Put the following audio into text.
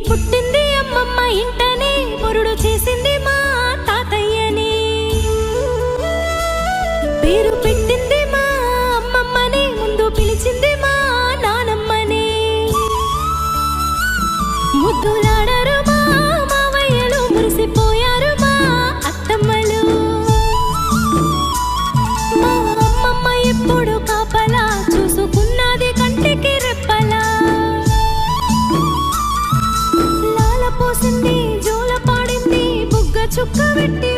పుట్టింది అమ్మమ్మ ఇంటనే పొరుడు చేసింది మా తాతయ్యని పేరు పెట్టింది మా అమ్మమ్మని ముందు పిలిచింది మా నానమ్మని ముద్దులాడరు మా మావయ్యలు మురిసిపోయారు మా అత్తమ్మలు మా అమ్మమ్మ ఎప్పుడు కాపలా చూసుకున్నది కంటికి రెప్పలా లాల పోసింది జోల పాడింది బుగ్గ చుక్క పెట్టి